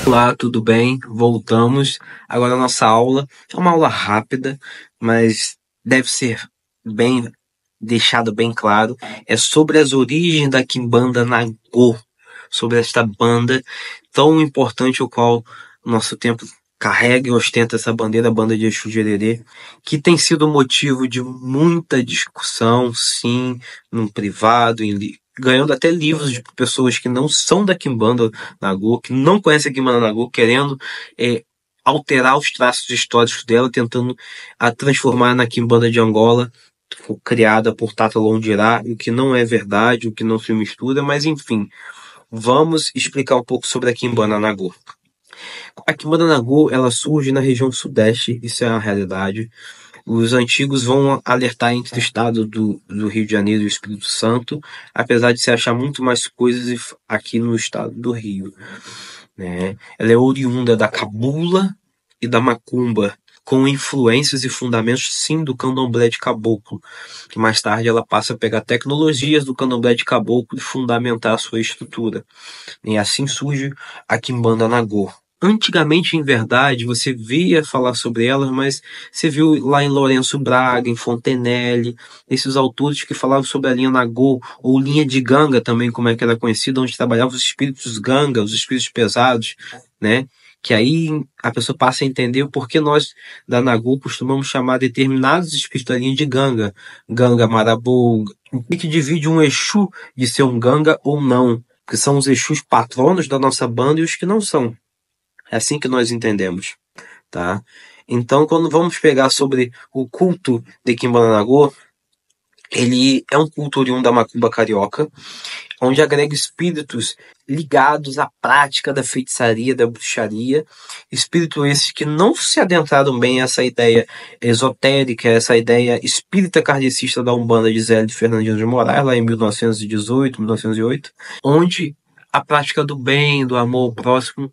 Olá, tudo bem? Voltamos. Agora a nossa aula é uma aula rápida, mas deve ser bem deixado bem claro. É sobre as origens da Quimbanda Nagô, sobre esta banda tão importante, o qual o nosso tempo carrega e ostenta essa bandeira, a banda de Exu Jererê, que tem sido motivo de muita discussão, sim, no privado, ganhando até livros de pessoas que não são da Quimbanda Nagô, que não conhecem a Quimbanda Nagô, querendo alterar os traços históricos dela, tentando a transformar na Quimbanda de Angola, criada por Tata Londirá, o que não é verdade, o que não se mistura, mas enfim, vamos explicar um pouco sobre a Quimbanda Nagô. A Quimbanda Nagô, ela surge na região sudeste, isso é a realidade. Os antigos vão alertar entre o estado do Rio de Janeiro e o Espírito Santo, apesar de se achar muito mais coisas aqui no estado do Rio, né? Ela é oriunda da cabula e da macumba, com influências e fundamentos, sim, do candomblé de caboclo, que mais tarde ela passa a pegar tecnologias do candomblé de caboclo e fundamentar a sua estrutura. E assim surge a Quimbanda Nagô. Antigamente, em verdade, você via falar sobre elas, mas você viu lá em Lourenço Braga, em Fontenelle, esses autores que falavam sobre a linha Nagô, ou linha de Ganga também, como é que era conhecida, onde trabalhavam os espíritos Ganga, os espíritos pesados, né? Que aí a pessoa passa a entender o porquê nós da Nagô costumamos chamar determinados espíritos da linha de Ganga, Ganga Marabou, o que divide um Exu de ser um Ganga ou não, que são os Exus patronos da nossa banda e os que não são. É assim que nós entendemos, tá? Então, quando vamos pegar sobre o culto de Quimbanda Nagô, ele é um culto oriundo da macumba carioca, onde agrega espíritos ligados à prática da feitiçaria, da bruxaria, espíritos esses que não se adentraram bem a essa ideia esotérica, essa ideia espírita kardecista da Umbanda de Zé de Fernandino de Moraes, lá em 1918, 1908, onde a prática do bem, do amor ao próximo,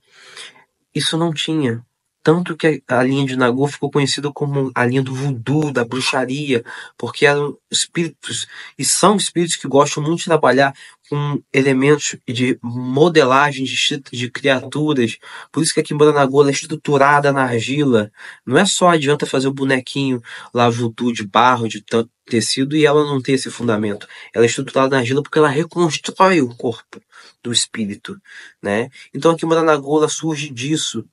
isso não tinha. Tanto que a linha de Nagô ficou conhecida como a linha do voodoo, da bruxaria, porque eram espíritos, e são espíritos que gostam muito de trabalhar com elementos de modelagem de criaturas. Por isso que a Quimbanda Nagô é estruturada na argila. Não é só adianta fazer o bonequinho lá voodoo de barro, de tecido, e ela não tem esse fundamento. Ela é estruturada na argila porque ela reconstrói o corpo do espírito, né? Então a Quimbanda Nagô surge disso.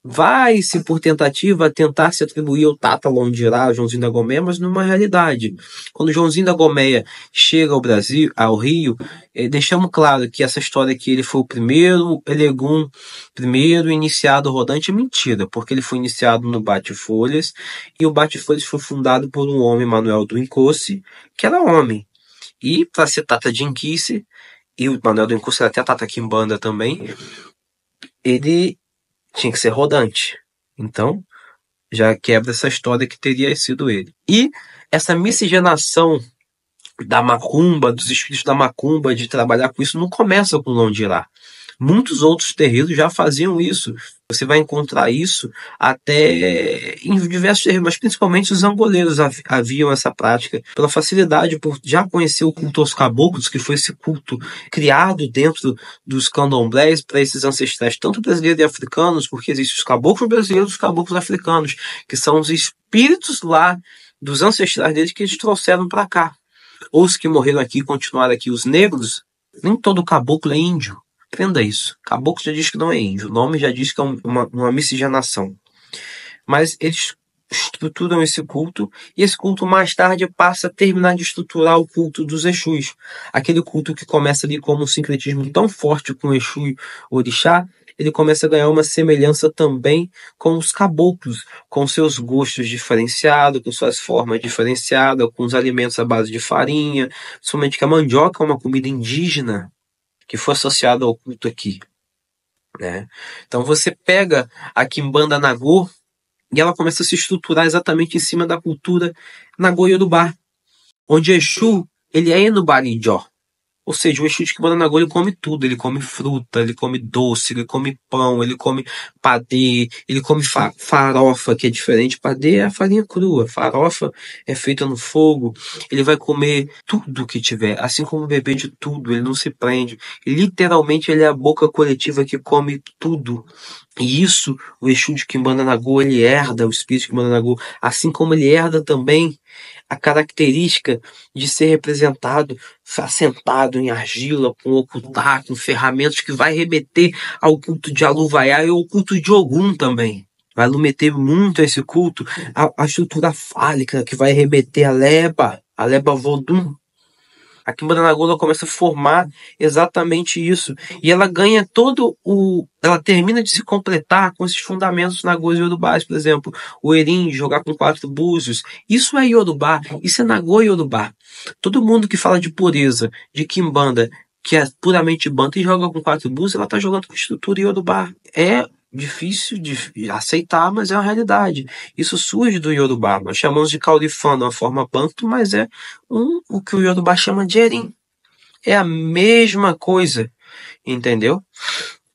Vai-se, por tentativa, tentar se atribuir ao Tata Londirá, Joãozinho da Gomeia, mas numa realidade. Quando Joãozinho da Gomeia chega ao Brasil, ao Rio, deixamos claro que essa história que ele foi o primeiro Elegum, primeiro iniciado rodante, é mentira, porque ele foi iniciado no Bate-Folhas, e o Bate-Folhas foi fundado por um homem, Manuel do Incosse, que era homem. E para ser Tata de Inquice, e o Manuel do Incosse era até Tata Quimbanda também, ele tinha que ser rodante. Então, já quebra essa história que teria sido ele. E essa miscigenação da macumba, dos espíritos da macumba, de trabalhar com isso, não começa com Londirá. Muitos outros terreiros já faziam isso. Você vai encontrar isso até em diversos terreiros, mas principalmente os angoleiros haviam essa prática pela facilidade, por já conhecer o culto aos caboclos, que foi esse culto criado dentro dos candomblés para esses ancestrais, tanto brasileiros e africanos, porque existem os caboclos brasileiros e os caboclos africanos, que são os espíritos lá dos ancestrais deles que eles trouxeram para cá. Ou os que morreram aqui e continuaram aqui, os negros, nem todo caboclo é índio. Aprenda isso. Caboclo já diz que não é índio. O nome já diz que é uma miscigenação. Mas eles estruturam esse culto, e esse culto mais tarde passa a terminar de estruturar o culto dos Exus. Aquele culto que começa ali como um sincretismo tão forte com o Exu e o Orixá, ele começa a ganhar uma semelhança também com os caboclos, com seus gostos diferenciados, com suas formas diferenciadas, com os alimentos à base de farinha, somente que a mandioca é uma comida indígena, que foi associado ao culto aqui, né? Então você pega a Quimbanda Nagô e ela começa a se estruturar exatamente em cima da cultura Nagô Iorubá, onde Exu ele é Enubarijó, Ou seja, o Exu de Quimbanda Nagô, ele come tudo. Ele come fruta, ele come doce, ele come pão, ele come padê, ele come farofa, que é diferente. Padê é a farinha crua, farofa é feita no fogo. Ele vai comer tudo que tiver, assim como beber de tudo, ele não se prende. Literalmente, ele é a boca coletiva que come tudo. E isso, o Exu de Quimbanda Nagô, ele herda, o espírito de Quimbanda Nagô, assim como ele herda também a característica de ser representado, assentado em argila, com ocultar, com ferramentas que vai remeter ao culto de Aluvaiá e ao culto de Ogum também. Vai remeter muito a esse culto, a estrutura fálica que vai remeter a Leba Vodum. A Quimbanda Nagô começa a formar exatamente isso. E ela ganha todo o. Ela termina de se completar com esses fundamentos Nagôs e Yorubás, por exemplo. O Erim, jogar com 4 búzios. Isso é Yorubá. Isso é Nagô e Yorubá. Todo mundo que fala de pureza, de Quimbanda, que é puramente banda e joga com 4 búzios, ela tá jogando com estrutura Yorubá. É difícil de aceitar, mas é uma realidade. Isso surge do Yorubá. Nós chamamos de Caurifã, uma forma banto, mas é o que o Yorubá chama de Erim. É a mesma coisa, entendeu?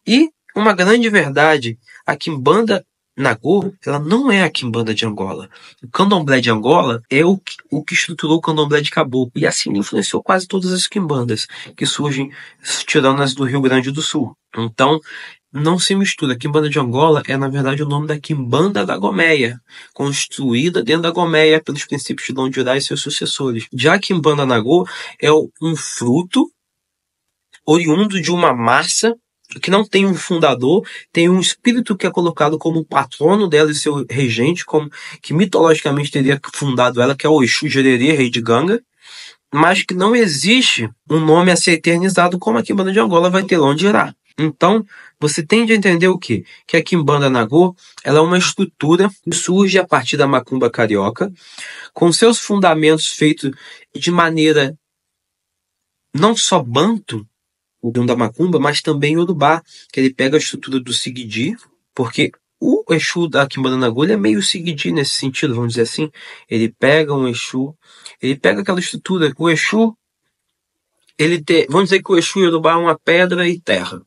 E uma grande verdade, a Quimbanda Nagô, ela não é a Quimbanda de Angola. O Candomblé de Angola é o que estruturou o Candomblé de Caboclo, e assim influenciou quase todas as Quimbandas que surgem, tirando as do Rio Grande do Sul. Então, não se mistura. A Quimbanda de Angola é, na verdade, o nome da Quimbanda da Gomeia, construída dentro da Gomeia pelos princípios de Dom Jurá e seus sucessores. Já a Quimbanda Nagô é um fruto oriundo de uma massa que não tem um fundador, tem um espírito que é colocado como patrono dela e seu regente, que mitologicamente teria fundado ela, que é o Exu Jererê, rei de Ganga, mas que não existe um nome a ser eternizado como a Quimbanda de Angola vai ter lá onde irá. Então, você tende a entender o quê? Que a Quimbanda Nagô, ela é uma estrutura que surge a partir da macumba carioca, com seus fundamentos feitos de maneira não só banto, o da macumba, mas também Yorubá, que ele pega a estrutura do Sigidi, porque o Exu da Quimbanda Nagô é meio Sigidi nesse sentido, vamos dizer assim. Ele pega um Exu, ele pega aquela estrutura, o Exu, vamos dizer que o Exu Yorubá é uma pedra e terra.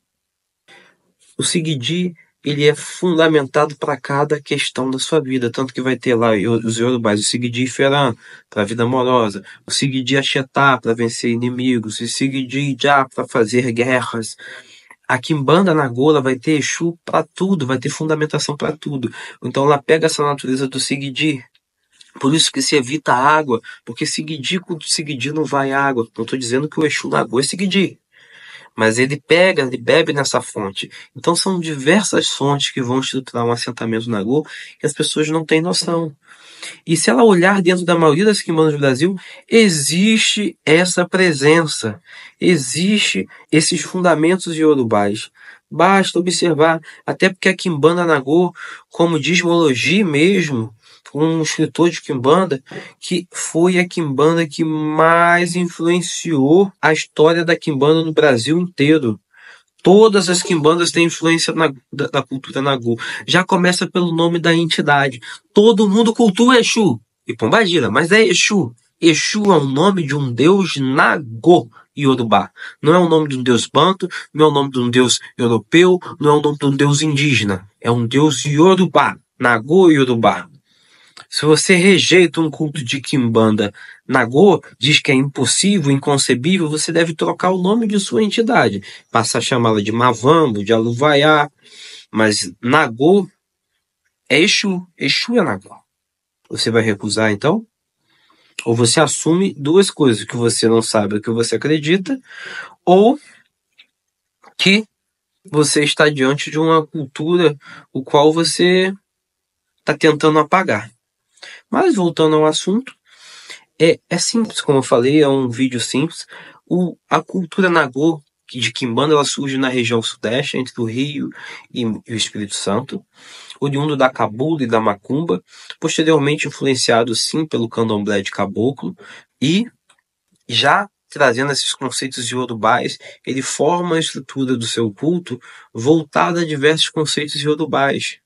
O Sigidi, ele é fundamentado para cada questão da sua vida, tanto que vai ter lá os Yorubás, o Sigidi Ferã, para a vida amorosa, o Sigidi Axetá, para vencer inimigos, o Sigidi Já, para fazer guerras. A Quimbanda Nagô vai ter Exu para tudo, vai ter fundamentação para tudo. Então ela pega essa natureza do Sigidi. Por isso que se evita a água, porque Sigidi com Sigidi não vai água. Não estou dizendo que o Exu Nagô é Sigidi, mas ele bebe nessa fonte. Então são diversas fontes que vão estruturar um assentamento Nagô que as pessoas não têm noção. E se ela olhar dentro da maioria das quimbandas do Brasil, existe essa presença, existe esses fundamentos iorubás. Basta observar, até porque a Quimbanda Nagô, como diz Mologi mesmo, um escritor de Quimbanda, que foi a Quimbanda que mais influenciou a história da Quimbanda no Brasil inteiro. Todas as quimbandas têm influência da cultura Nagô. Já começa pelo nome da entidade. Todo mundo cultua Exu e Pombagira, mas é Exu. Exu é o nome de um deus Nagô Yorubá. Não é o nome de um deus banto, não é o nome de um deus europeu, não é o nome de um deus indígena. É um deus Yorubá, Nagô Yorubá. Se você rejeita um culto de Quimbanda Nagô, diz que é impossível, inconcebível, você deve trocar o nome de sua entidade. Passa a chamá-la de Mavambo, de Aluvaiá. Mas Nagô é Exu. Exu é Nagô. Você vai recusar, então? Ou você assume duas coisas, que você não sabe o que você acredita, ou que você está diante de uma cultura o qual você está tentando apagar. Mas voltando ao assunto, é simples, como eu falei, é um vídeo simples. A cultura Nagô de Quimbanda, ela surge na região sudeste, entre o Rio e o Espírito Santo, oriundo da Cabula e da Macumba, posteriormente influenciado sim pelo Candomblé de Caboclo, e já trazendo esses conceitos iorubais, ele forma a estrutura do seu culto voltada a diversos conceitos iorubais.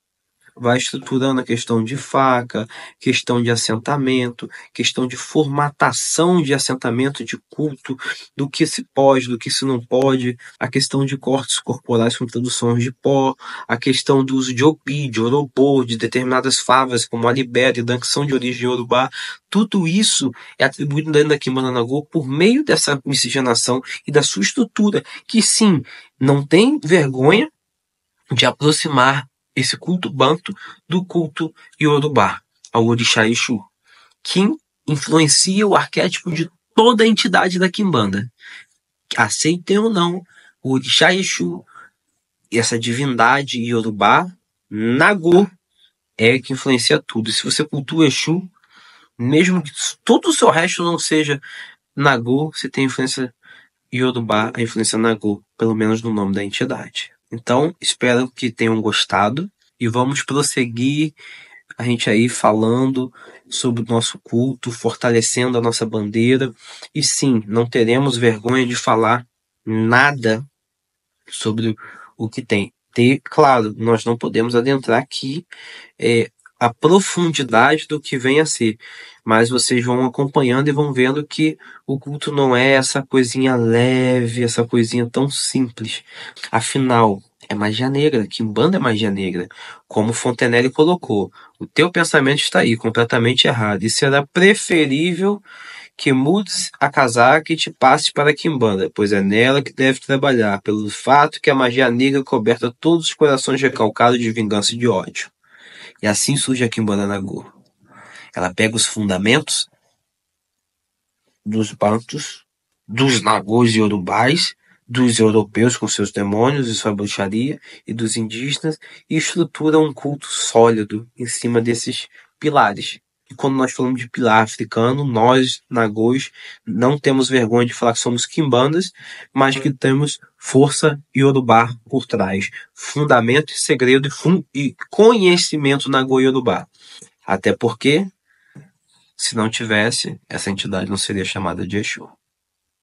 vai estruturando a questão de faca, questão de assentamento, questão de formatação de assentamento de culto, do que se pode, do que se não pode, a questão de cortes corporais com traduções de pó, a questão do uso de opi, de orobô, de determinadas favas, como a libera e dan, que são de origem iorubá. Tudo isso é atribuído dentro da Quimbanda Nagô por meio dessa miscigenação e da sua estrutura, que sim, não tem vergonha de aproximar esse culto banto do culto iorubá, ao orixá Exu, que influencia o arquétipo de toda a entidade da Quimbanda. Aceitem ou não, o orixá Exu, essa divindade iorubá, Nagô, é que influencia tudo. E se você cultua Exu, mesmo que todo o seu resto não seja Nagô, você tem influência iorubá, a influência Nagô, pelo menos no nome da entidade. Então, espero que tenham gostado e vamos prosseguir a gente aí falando sobre o nosso culto, fortalecendo a nossa bandeira. E sim, não teremos vergonha de falar nada sobre o que tem. Claro, nós não podemos adentrar aqui a profundidade do que vem a ser, mas vocês vão acompanhando e vão vendo que o culto não é essa coisinha leve, essa coisinha tão simples. Afinal, é magia negra, Quimbanda é magia negra. Como Fontenelle colocou, o teu pensamento está aí, completamente errado, e será preferível que mudes a casaca e te passes para a Quimbanda, pois é nela que deve trabalhar, pelo fato que a magia negra coberta todos os corações recalcados de vingança e de ódio. E assim surge a Quimbanda Nagô. Ela pega os fundamentos dos bantus, dos nagôs e urubais, dos europeus com seus demônios e sua bruxaria, e dos indígenas, e estrutura um culto sólido em cima desses pilares. E quando nós falamos de pilar africano, nós, nagôs, não temos vergonha de falar que somos quimbandas, mas que temos força iorubá por trás. Fundamento e segredo e conhecimento nagô iorubá. Até porque, se não tivesse, essa entidade não seria chamada de Exu.